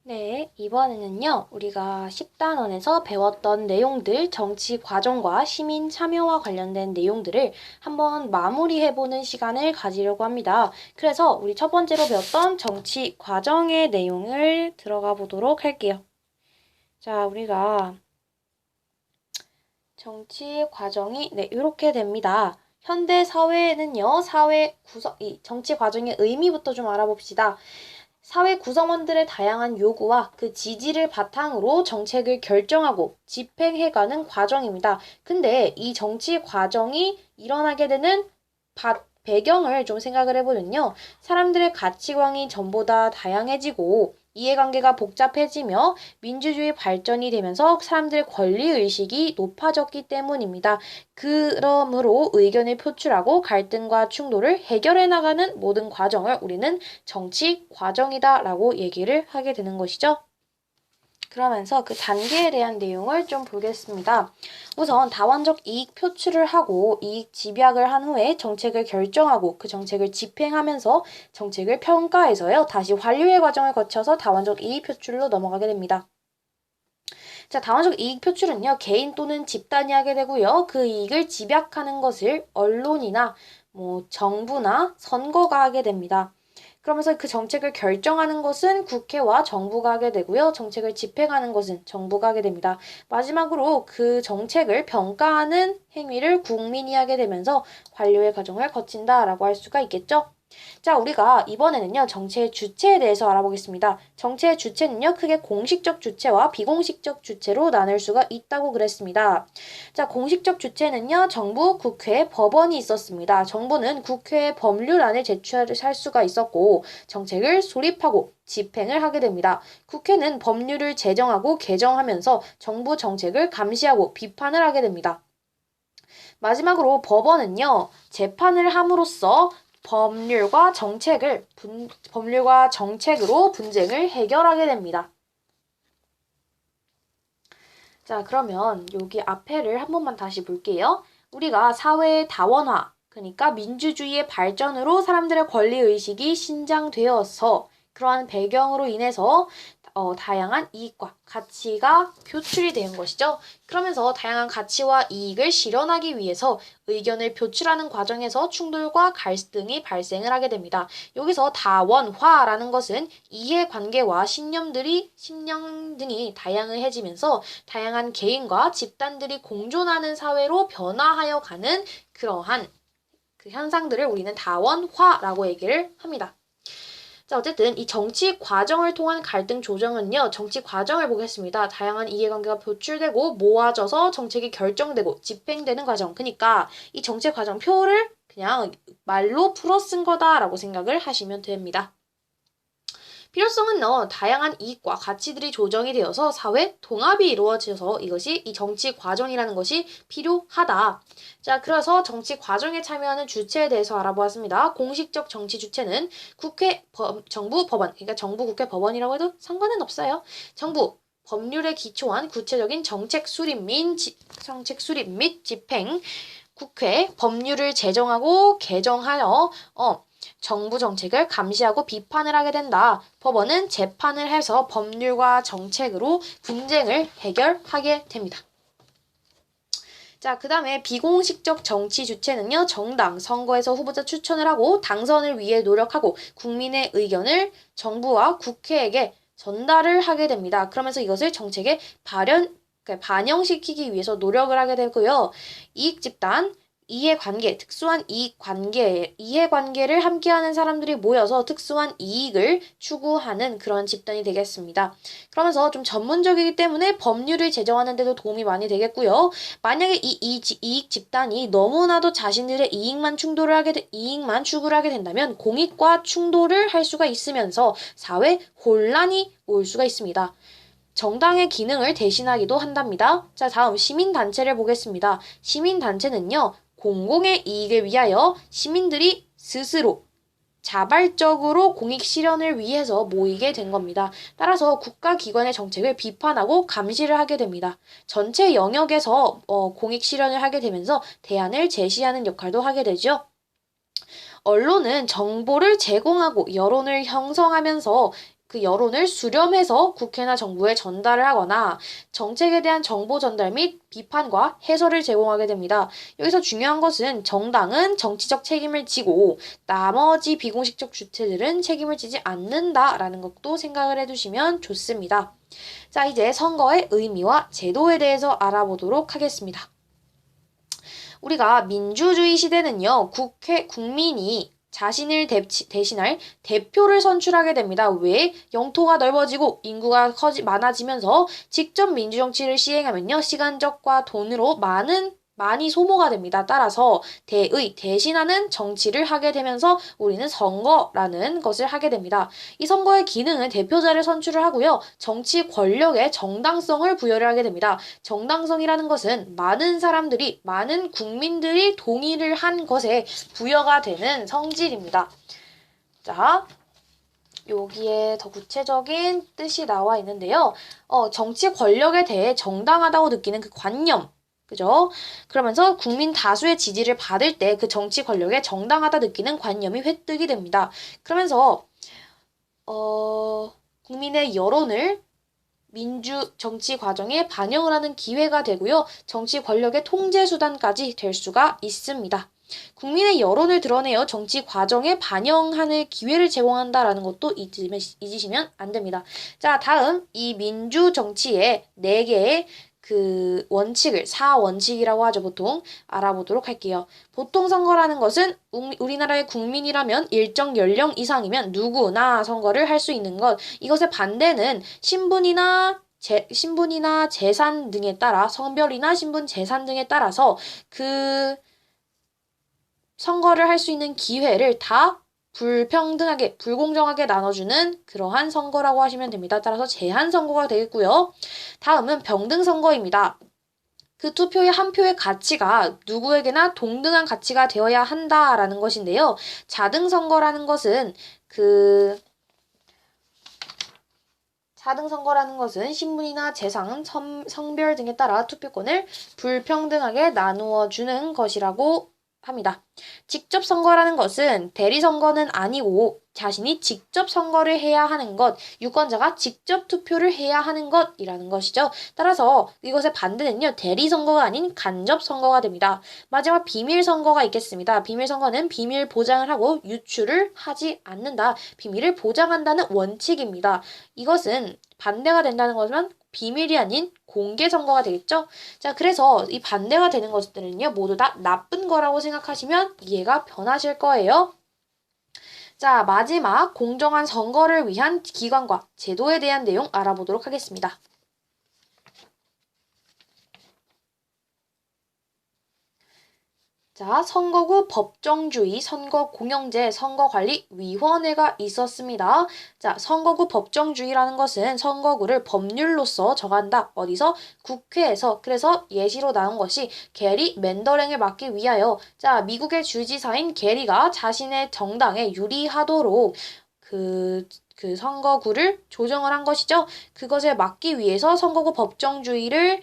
네, 이번에는요, 우리가 10단원에서 배웠던 내용들, 정치 과정과 시민 참여와 관련된 내용들을 한번 마무리해보는 시간을 가지려고 합니다. 그래서 우리 첫 번째로 배웠던 정치 과정의 내용을 들어가 보도록 할게요. 자, 우리가 정치 과정이, 이렇게 됩니다. 현대 사회에는요, 이 정치 과정의 의미부터 좀 알아봅시다. 사회 구성원들의 다양한 요구와 그 지지를 바탕으로 정책을 결정하고 집행해가는 과정입니다. 근데 이 정치 과정이 일어나게 되는 배경을 좀 생각을 해보면요. 사람들의 가치관이 전보다 다양해지고 이해관계가 복잡해지며 민주주의 발전이 되면서 사람들의 권리의식이 높아졌기 때문입니다. 그러므로 의견을 표출하고 갈등과 충돌을 해결해 나가는 모든 과정을 우리는 정치 과정이다라고 얘기를 하게 되는 것이죠. 그러면서 그 단계에 대한 내용을 좀 보겠습니다. 우선 다원적 이익 표출을 하고 이익 집약을 한 후에 정책을 결정하고 그 정책을 집행하면서 정책을 평가해서요. 다시 완료의 과정을 거쳐서 다원적 이익 표출로 넘어가게 됩니다. 자, 다원적 이익 표출은요. 개인 또는 집단이 하게 되고요. 그 이익을 집약하는 것을 언론이나 정부나 선거가 하게 됩니다. 그러면서 그 정책을 결정하는 것은 국회와 정부가 하게 되고요. 정책을 집행하는 것은 정부가 하게 됩니다. 마지막으로 그 정책을 평가하는 행위를 국민이 하게 되면서 완료의 과정을 거친다라고 할 수가 있겠죠. 자, 우리가 이번에는요, 정체의 주체에 대해서 알아보겠습니다. 정체의 주체는요, 크게 공식적 주체와 비공식적 주체로 나눌 수가 있다고 그랬습니다. 자, 공식적 주체는요, 정부, 국회, 법원이 있었습니다. 정부는 국회에 법률안을 제출할 수가 있었고, 정책을 수립하고 집행을 하게 됩니다. 국회는 법률을 제정하고 개정하면서 정부 정책을 감시하고 비판을 하게 됩니다. 마지막으로 법원은요, 재판을 함으로써 법률과 정책으로 분쟁을 해결하게 됩니다. 자, 그러면 여기 앞에를 한 번만 다시 볼게요. 우리가 사회의 다원화, 그러니까 민주주의의 발전으로 사람들의 권리의식이 신장되어서 그러한 배경으로 인해서 다양한 이익과 가치가 표출이 된 것이죠. 그러면서 다양한 가치와 이익을 실현하기 위해서 의견을 표출하는 과정에서 충돌과 갈등이 발생을 하게 됩니다. 여기서 다원화라는 것은 이해관계와 신념 등이 다양해지면서 다양한 개인과 집단들이 공존하는 사회로 변화하여 가는 그러한 그 현상들을 우리는 다원화라고 얘기를 합니다. 자, 어쨌든 이 정치 과정을 통한 갈등 조정은요, 정치 과정을 보겠습니다. 다양한 이해관계가 표출되고 모아져서 정책이 결정되고 집행되는 과정. 그러니까 이 정치 과정 표를 그냥 말로 풀어 쓴 거다라고 생각을 하시면 됩니다. 필요성은 다양한 이익과 가치들이 조정이 되어서 사회 통합이 이루어져서 이것이 이 정치 과정이라는 것이 필요하다. 자, 그래서 정치 과정에 참여하는 주체에 대해서 알아보았습니다. 공식적 정치 주체는 국회, 정부, 법원. 그러니까 정부, 국회, 법원이라고 해도 상관은 없어요. 정부, 법률에 기초한 구체적인 정책 수립 및 집행, 국회, 법률을 제정하고 개정하여 정부 정책을 감시하고 비판을 하게 된다. 법원은 재판을 해서 법률과 정책으로 분쟁을 해결하게 됩니다. 자, 그 다음에 비공식적 정치 주체는요, 정당, 선거에서 후보자 추천을 하고 당선을 위해 노력하고 국민의 의견을 정부와 국회에게 전달을 하게 됩니다. 그러면서 이것을 정책에 반영시키기 위해서 노력을 하게 되고요. 이익집단, 이해관계, 특수한 이해관계를 함께하는 사람들이 모여서 특수한 이익을 추구하는 그런 집단이 되겠습니다. 그러면서 좀 전문적이기 때문에 법률을 제정하는 데도 도움이 많이 되겠고요. 만약에 이 이익 집단이 너무나도 자신들의 이익만 추구를 하게 된다면 공익과 충돌을 할 수가 있으면서 사회 혼란이 올 수가 있습니다. 정당의 기능을 대신하기도 한답니다. 자, 다음 시민단체를 보겠습니다. 시민단체는요, 공공의 이익을 위하여 시민들이 스스로 자발적으로 공익 실현을 위해서 모이게 된 겁니다. 따라서 국가기관의 정책을 비판하고 감시를 하게 됩니다. 전체 영역에서 공익 실현을 하게 되면서 대안을 제시하는 역할도 하게 되죠. 언론은 정보를 제공하고 여론을 형성하면서 그 여론을 수렴해서 국회나 정부에 전달을 하거나 정책에 대한 정보 전달 및 비판과 해설을 제공하게 됩니다. 여기서 중요한 것은 정당은 정치적 책임을 지고 나머지 비공식적 주체들은 책임을 지지 않는다라는 것도 생각을 해두시면 좋습니다. 자, 이제 선거의 의미와 제도에 대해서 알아보도록 하겠습니다. 우리가 민주주의 시대는요, 국민이 자신을 대신할 대표를 선출하게 됩니다. 왜? 영토가 넓어지고 인구가 많아지면서 직접 민주정치를 시행하면요, 시간적과 돈으로 많이 소모가 됩니다. 따라서 대신하는 정치를 하게 되면서 우리는 선거라는 것을 하게 됩니다. 이 선거의 기능은 대표자를 선출을 하고요. 정치 권력에 정당성을 부여를 하게 됩니다. 정당성이라는 것은 많은 국민들이 동의를 한 것에 부여가 되는 성질입니다. 자, 여기에 더 구체적인 뜻이 나와 있는데요. 정치 권력에 대해 정당하다고 느끼는 그 관념, 그죠? 그러면서 국민 다수의 지지를 받을 때 그 정치 권력에 정당하다 느끼는 관념이 획득이 됩니다. 그러면서 국민의 여론을 민주 정치 과정에 반영을 하는 기회가 되고요. 정치 권력의 통제 수단까지 될 수가 있습니다. 국민의 여론을 드러내어 정치 과정에 반영하는 기회를 제공한다라는 것도 잊으시면 안 됩니다. 자, 다음 이 민주 정치의 4개의 그 원칙을 4원칙이라고 하죠. 보통 알아보도록 할게요. 보통 선거라는 것은 우리나라의 국민이라면 일정 연령 이상이면 누구나 선거를 할 수 있는 것. 이것의 반대는 신분이나 재산 등에 따라 성별이나 신분 재산 등에 따라서 그 선거를 할 수 있는 기회를 다 불평등하게, 불공정하게 나눠주는 그러한 선거라고 하시면 됩니다. 따라서 제한 선거가 되겠고요. 다음은 병등 선거입니다. 그 투표의 한 표의 가치가 누구에게나 동등한 가치가 되어야 한다라는 것인데요. 자등 선거라는 것은 신분이나 재산, 성별 등에 따라 투표권을 불평등하게 나누어 주는 것이라고 합니다. 직접 선거라는 것은 대리 선거는 아니고 자신이 직접 선거를 해야 하는 것, 유권자가 직접 투표를 해야 하는 것이라는 것이죠. 따라서 이것의 반대는요, 대리 선거가 아닌 간접 선거가 됩니다. 마지막 비밀 선거가 있겠습니다. 비밀 선거는 비밀 보장을 하고 유출을 하지 않는다. 비밀을 보장한다는 원칙입니다. 이것은 반대가 된다는 것은 비밀이 아닌 공개 선거가 되겠죠? 자, 그래서 이 반대가 되는 것들은요, 모두 다 나쁜 거라고 생각하시면 이해가 편하실 거예요. 자, 마지막 공정한 선거를 위한 기관과 제도에 대한 내용 알아보도록 하겠습니다. 자, 선거구 법정주의, 선거공영제, 선거관리위원회가 있었습니다. 자, 선거구 법정주의라는 것은 선거구를 법률로서 정한다. 어디서? 국회에서. 그래서 예시로 나온 것이 게리 맨더랭을 막기 위하여 자, 미국의 주지사인 게리가 자신의 정당에 유리하도록 그 선거구를 조정을 한 것이죠. 그것을 막기 위해서 선거구 법정주의를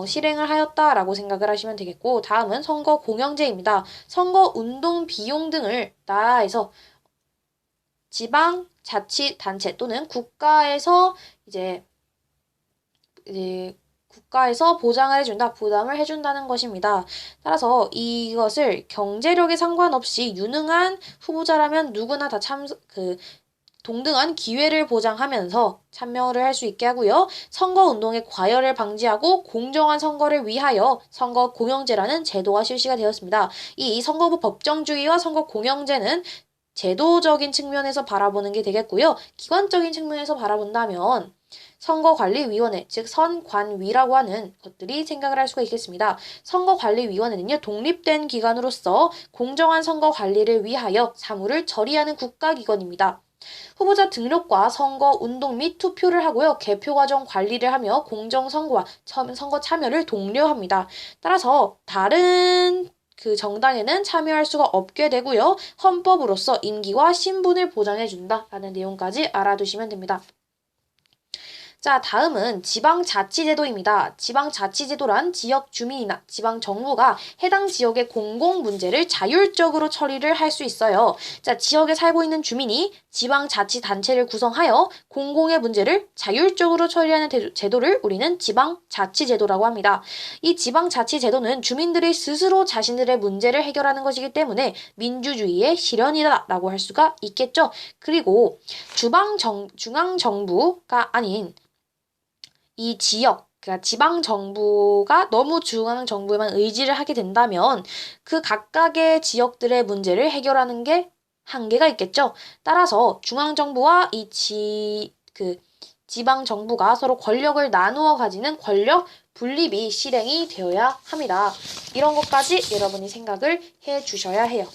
실행을 하였다라고 생각을 하시면 되겠고, 다음은 선거 공영제입니다. 선거 운동 비용 등을 나라에서 지방 자치 단체 또는 국가에서 국가에서 보장을 해준다, 부담을 해준다는 것입니다. 따라서 이것을 경제력에 상관없이 유능한 후보자라면 누구나 다 동등한 기회를 보장하면서 참여를 할 수 있게 하고요. 선거운동의 과열을 방지하고 공정한 선거를 위하여 선거공영제라는 제도가 실시가 되었습니다. 이 선거구 법정주의와 선거공영제는 제도적인 측면에서 바라보는 게 되겠고요. 기관적인 측면에서 바라본다면 선거관리위원회, 즉 선관위라고 하는 것들이 생각을 할 수가 있겠습니다. 선거관리위원회는요, 독립된 기관으로서 공정한 선거 관리를 위하여 사무를 처리하는 국가기관입니다. 후보자 등록과 선거 운동 및 투표를 하고요. 개표 과정 관리를 하며 공정 선거와 선거 참여를 독려합니다. 따라서 다른 정당에는 참여할 수가 없게 되고요. 헌법으로서 임기와 신분을 보장해 준다라는 내용까지 알아두시면 됩니다. 자, 다음은 지방자치제도입니다. 지방자치제도란 지역 주민이나 지방정부가 해당 지역의 공공문제를 자율적으로 처리를 할 수 있어요. 자, 지역에 살고 있는 주민이 지방자치단체를 구성하여 공공의 문제를 자율적으로 처리하는 제도를 우리는 지방자치제도라고 합니다. 이 지방자치제도는 주민들이 스스로 자신들의 문제를 해결하는 것이기 때문에 민주주의의 실현이다라고 할 수가 있겠죠. 그리고 중앙정부가 아닌 이 지역, 그러니까 지방정부가 너무 중앙정부에만 의지를 하게 된다면 그 각각의 지역들의 문제를 해결하는 게 한계가 있겠죠. 따라서 중앙정부와 지방정부가 서로 권력을 나누어 가지는 권력 분립이 실행이 되어야 합니다. 이런 것까지 여러분이 생각을 해 주셔야 해요.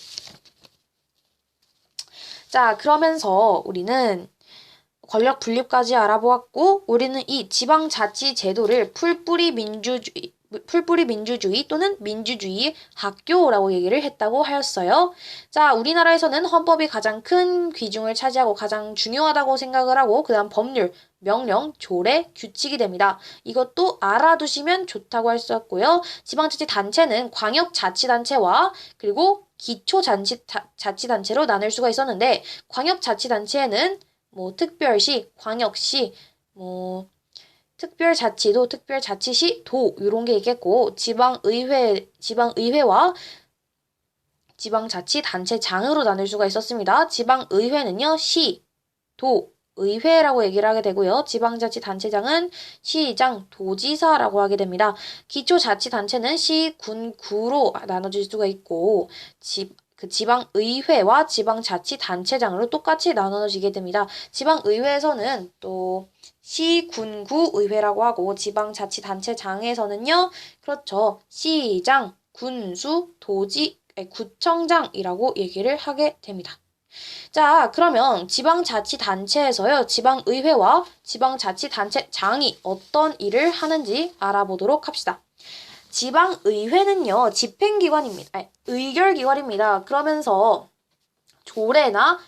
자, 그러면서 우리는 권력 분립까지 알아보았고, 우리는 이 지방자치제도를 풀뿌리 민주주의 또는 민주주의 학교라고 얘기를 했다고 하였어요. 자, 우리나라에서는 헌법이 가장 큰 비중을 차지하고 가장 중요하다고 생각을 하고, 그 다음 법률, 명령, 조례, 규칙이 됩니다. 이것도 알아두시면 좋다고 할 수 있고요. 지방자치단체는 광역자치단체와 그리고 기초자치단체로 나눌 수가 있었는데, 광역자치단체에는 특별시, 광역시, 특별자치도, 특별자치시, 도 이런 게 있겠고 지방의회와 지방자치단체장으로 나눌 수가 있었습니다. 지방의회는요, 시, 도, 의회라고 얘기를 하게 되고요. 지방자치단체장은 시장, 도지사라고 하게 됩니다. 기초자치단체는 시, 군, 구로 나눠질 수가 있고 지방의회와 지방자치단체장으로 똑같이 나눠지게 됩니다. 지방의회에서는 또 시, 군, 구 의회라고 하고 지방자치단체장에서는요. 그렇죠. 시장, 군수, 구청장이라고 얘기를 하게 됩니다. 자, 그러면 지방자치단체에서요. 지방의회와 지방자치단체장이 어떤 일을 하는지 알아보도록 합시다. 지방의회는요, 집행기관입니다. 의결기관입니다. 그러면서 조례나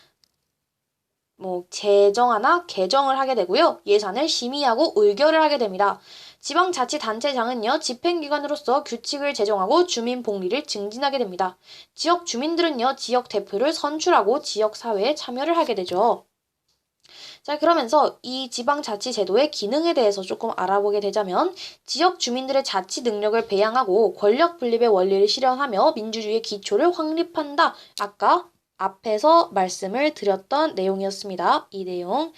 제정하나 개정을 하게 되고요. 예산을 심의하고 의결을 하게 됩니다. 지방자치단체장은요, 집행기관으로서 규칙을 제정하고 주민 복리를 증진하게 됩니다. 지역 주민들은요, 지역 대표를 선출하고 지역사회에 참여를 하게 되죠. 자, 그러면서 이 지방자치제도의 기능에 대해서 조금 알아보게 되자면 지역 주민들의 자치 능력을 배양하고 권력 분립의 원리를 실현하며 민주주의의 기초를 확립한다. 아까 앞에서 말씀을 드렸던 내용이었습니다. 이 내용.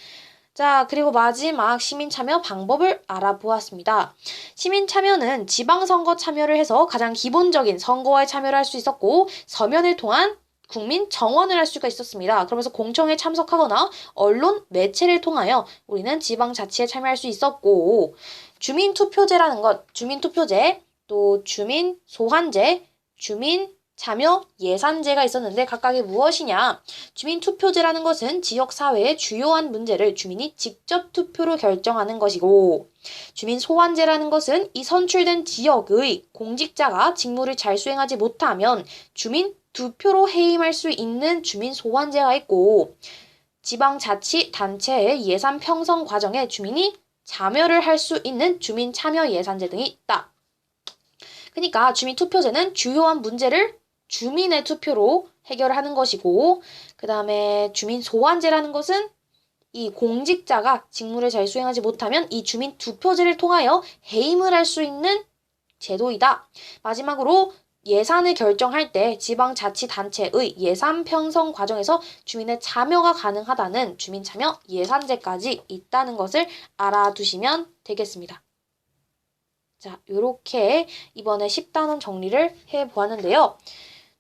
자, 그리고 마지막 시민참여 방법을 알아보았습니다. 시민참여는 지방선거 참여를 해서 가장 기본적인 선거에 참여를 할 수 있었고 서면을 통한 국민 정원을 할 수가 있었습니다. 그러면서 공청회에 참석하거나 언론, 매체를 통하여 우리는 지방자치에 참여할 수 있었고 주민투표제라는 것, 주민투표제, 또 주민소환제, 주민참여 예산제가 있었는데 각각이 무엇이냐? 주민투표제라는 것은 지역사회의 주요한 문제를 주민이 직접 투표로 결정하는 것이고 주민소환제라는 것은 이 선출된 지역의 공직자가 직무를 잘 수행하지 못하면 주민 투표로 해임할 수 있는 주민 소환제가 있고 지방자치단체의 예산 편성 과정에 주민이 참여를 할 수 있는 주민 참여 예산제 등이 있다. 그러니까 주민 투표제는 주요한 문제를 주민의 투표로 해결하는 것이고 그 다음에 주민 소환제라는 것은 이 공직자가 직무를 잘 수행하지 못하면 이 주민 투표제를 통하여 해임을 할 수 있는 제도이다. 마지막으로 예산을 결정할 때 지방자치단체의 예산 편성 과정에서 주민의 참여가 가능하다는 주민참여 예산제까지 있다는 것을 알아두시면 되겠습니다. 자, 요렇게 이번에 10단원 정리를 해보았는데요.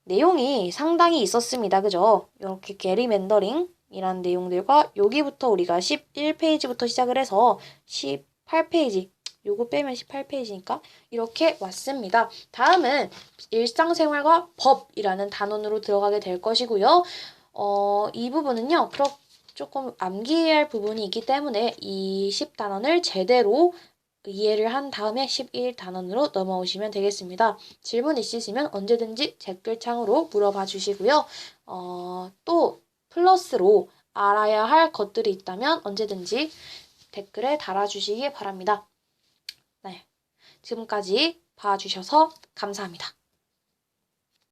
내용이 상당히 있었습니다. 그죠? 이렇게 게리맨더링이라는 내용들과 여기부터 우리가 11페이지부터 시작을 해서 18페이지 요거 빼면 18페이지니까 이렇게 왔습니다. 다음은 일상생활과 법이라는 단원으로 들어가게 될 것이고요. 이 부분은요. 조금 암기해야 할 부분이 있기 때문에 이 10단원을 제대로 이해를 한 다음에 11단원으로 넘어오시면 되겠습니다. 질문 있으시면 언제든지 댓글창으로 물어봐 주시고요. 또 플러스로 알아야 할 것들이 있다면 언제든지 댓글에 달아주시기 바랍니다. 네, 지금까지 봐주셔서 감사합니다.